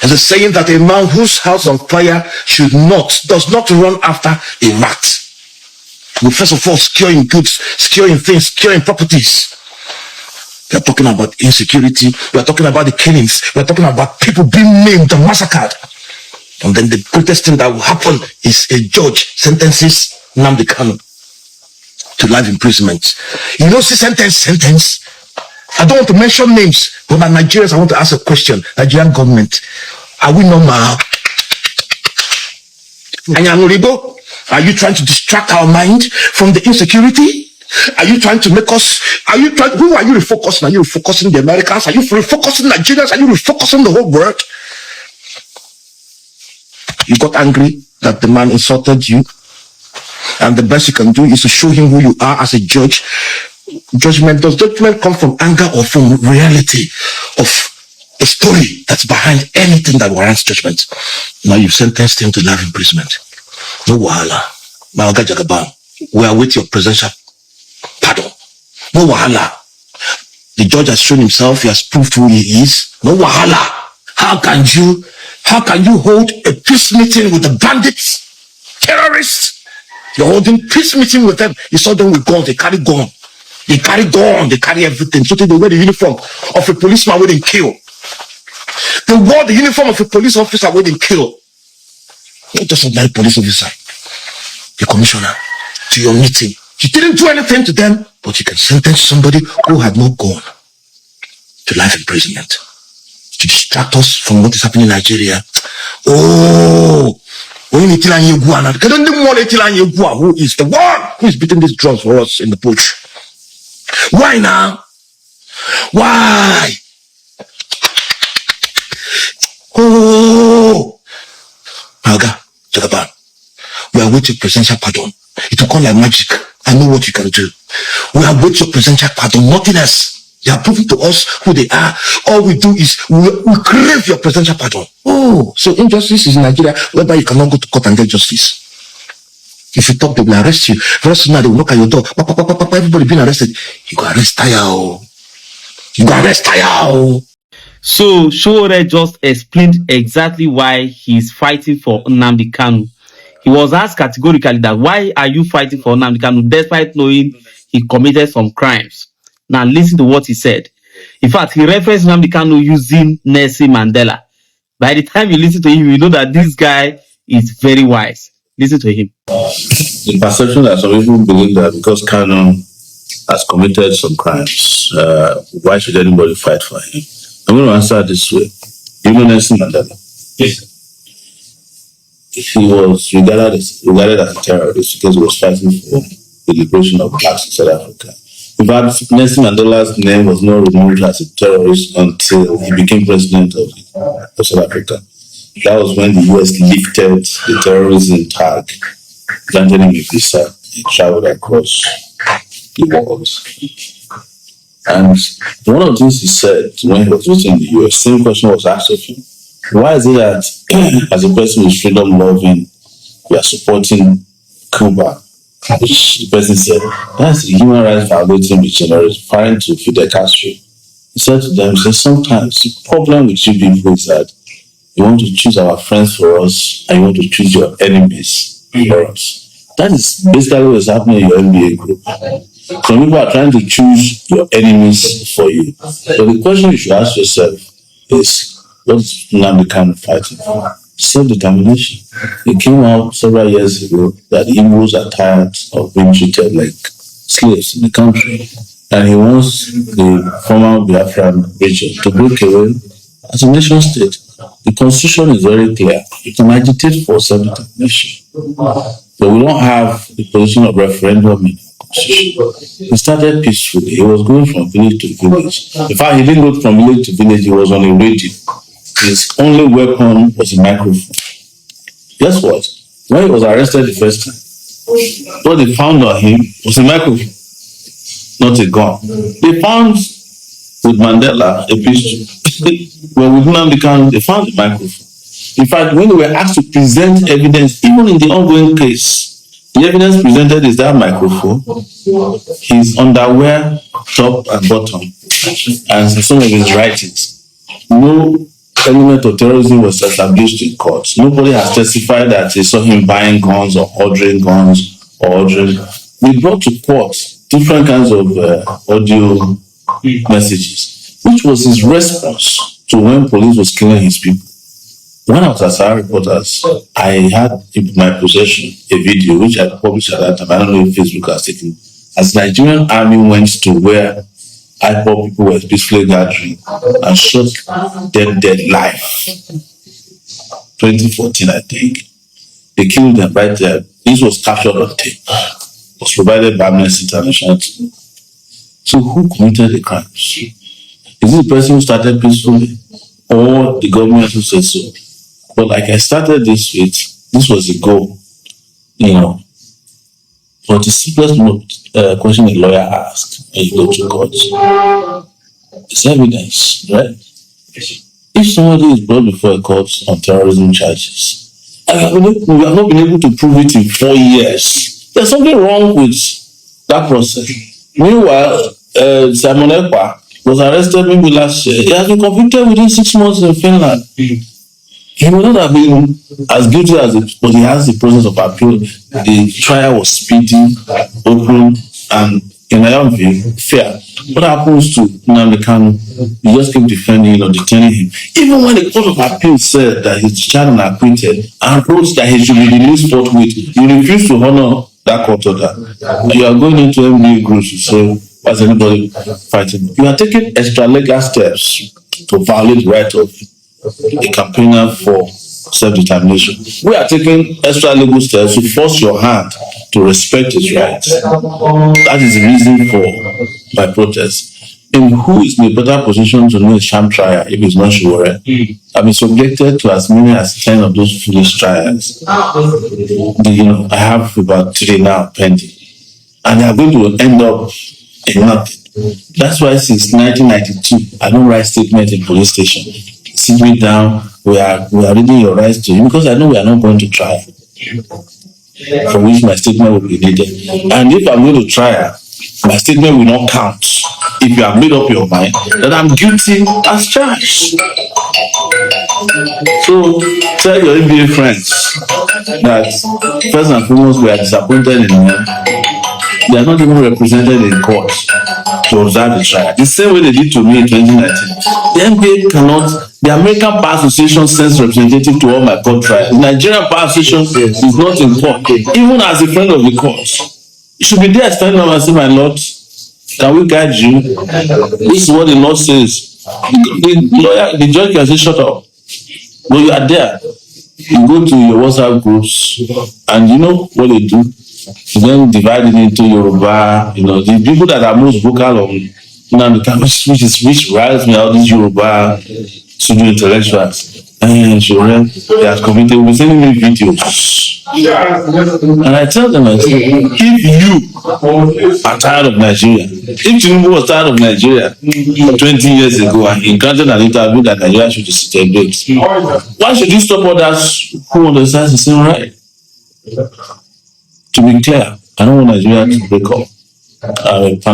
There's a saying that a man whose house on fire does not run after a rat. We first of all securing goods, securing things, securing properties. We are talking about insecurity. We are talking about the killings. We are talking about people being maimed and massacred. And then the greatest thing that will happen is a judge sentences Nnamdi Kanu to life imprisonment. You know, sentence. I don't want to mention names, but my Nigerians, I want to ask a question. Nigerian government, are we normal? Are you trying to distract our mind from the insecurity? Are you trying to make us, who are you refocusing? Are you refocusing the Americans? Are you refocusing Nigerians? Are you refocusing the whole world? You got angry that the man insulted you, and the best you can do is to show him who you are as a judge. Does judgment come from anger or from reality of a story that's behind anything that warrants judgment? Now you've sentenced him to life imprisonment. No wahala. Maoga Jagaban, we await your presidential pardon. No wahala. The judge has shown himself, he has proved who he is. No wahala. How can you hold a peace meeting with the bandits, terrorists? You're holding peace meeting with them. You saw them with guns, they carry gun. They carry everything. So they wear the uniform of a policeman where they kill. They wore the uniform of a police officer where they kill. Not just ordinary police officer. The commissioner, to your meeting. You didn't do anything to them, but you can sentence somebody who had no gun to life imprisonment. To distract us from what is happening in Nigeria. Oh, who is the one who is beating these drums for us in the bush? Why now? Why? Oh, Maga, Jagaban, we are waiting presidential pardon. It will come like magic. I know what you can do. We are waiting your presidential pardon, nothing else. They are proving to us who they are. All we do is we crave your presidential pardon. Oh, so injustice is in Nigeria, whereby you cannot go to court and get justice. If you talk, they will arrest you. Very soon now, they will knock at your door. Everybody being arrested. You go arrest Taya. So, Showore just explained exactly why he's fighting for Nnamdi Kanu. He was asked categorically that why are you fighting for Nnamdi Kanu despite knowing he committed some crimes. Now listen to what he said. In fact, he referenced Nnamdi Kanu using Nelson Mandela. By the time you listen to him, you know that this guy is very wise. Listen to him. The perception that some people believe that because Kanu has committed some crimes, why should anybody fight for him? I'm going to answer this way. Even Nelson Mandela. Yes. He was regarded as a terrorist because he was fighting for the liberation of blacks in South Africa. In fact, Nelson Mandela's name was not removed as a terrorist until he became president of South Africa. That was when the US lifted the terrorism tag, granted him a visa, he traveled across the world. And one of the things he said when he was visiting the US, same question was asked of him. Why is it that as a person who is freedom loving, you are supporting Cuba? Which the person said, that's the human rights violating missionary referring to Fidel Castro. He said to them, sometimes the problem with you people is that you want to choose our friends for us and you want to choose your enemies for us. That is basically what is happening in your NBA group. Some people are trying to choose your enemies for you. But the question you should ask yourself is, what's Nnamdi Kanu fighting for? Self-determination. It came out several years ago that Igbos are tired of being treated like slaves in the country. And he wants the former Biafran region to break away as a nation state. The constitution is very clear. You can agitate for self-determination. But we don't have the position of referendum in the constitution. He started peacefully. He was going from village to village. In fact, he didn't go from village to village. He was on a radio. His only weapon was a microphone. Guess what? When he was arrested the first time, what they found on him was a microphone, not a gun. They found with Mandela a pistol. But with Nnamdi Kanu, they found a microphone. In fact, when they were asked to present evidence, even in the ongoing case, the evidence presented is that microphone, his underwear, top and bottom, and some of his writings. No element of terrorism was established in court. Nobody has testified that they saw him buying guns or ordering guns or ordering. We brought to court different kinds of audio messages, which was his response to when police was killing his people. When I was at Sahara Reporters, I had in my possession a video which I published at that time. I don't know if Facebook has taken. As the Nigerian army went to where IPOB people were peacefully gathering and shot them dead live. 2014, I think. They killed them right there. This was captured on tape. It was provided by Amnesty International. So who committed the crimes? Is it the person who started peacefully or the government who said so? But like I started this with, this was the goal, you know. But the simplest question a lawyer asks when you go to court is evidence, right? If somebody is brought before a court on terrorism charges, and we have not been able to prove it in 4 years, there's something wrong with that process. Meanwhile, Simon Ekpa was arrested maybe last year. He has been convicted within 6 months in Finland. He would not have been as guilty as it, but he has the process of appeal. The trial was speedy, open, and in my own view, fair. What happens to Nnamdi Kanu? You just keep defending or detaining him. Even when the Court of Appeal said that he's charged and acquitted and wrote that he should be released forthwith, you refuse to honor that court order. And you are going into MBA groups to say, why is anybody fighting? You are taking extra legal steps to violate the right of a campaigner for self-determination. We are taking extra legal steps to force your hand to respect his rights. That is the reason for my protest. And who is in a better position to know a sham trial if it's not sure? I've been subjected to as many as 10 of those foolish trials. I have about 3 now pending. And they are going to end up in nothing. That's why since 1992, I don't write statements in police station. Sit me down, we are reading your rights to you because I know we are not going to trial, for which my statement will be needed. And if I'm going to trial, my statement will not count if you have made up your mind that I'm guilty as charged. So tell your NBA friends that first and foremost we are disappointed in them. They are not even represented in court to observe the trial. The same way they did to me in 2019. The NBA cannot, the American Bar Association sends representative to all my court trials. The Nigerian Bar Association is not in court. Even as a friend of the court, you should be there standing up and say, my lord, can we guide you? This is what the law says. The judge can say, shut up. But you are there. You go to your WhatsApp groups, and you know what they do? You then divide it into Yoruba, the people that are most vocal on which riles me out, these Yoruba pseudo intellectuals. And they are committed with sending me videos. And I tell them, I say, if you are tired of Nigeria, if Tinubu was tired of Nigeria 20 years ago and he granted an interview that Nigeria should disintegrate, why should you stop others who understand the same right? To be clear, I don't want Nigeria to break up. Pan-African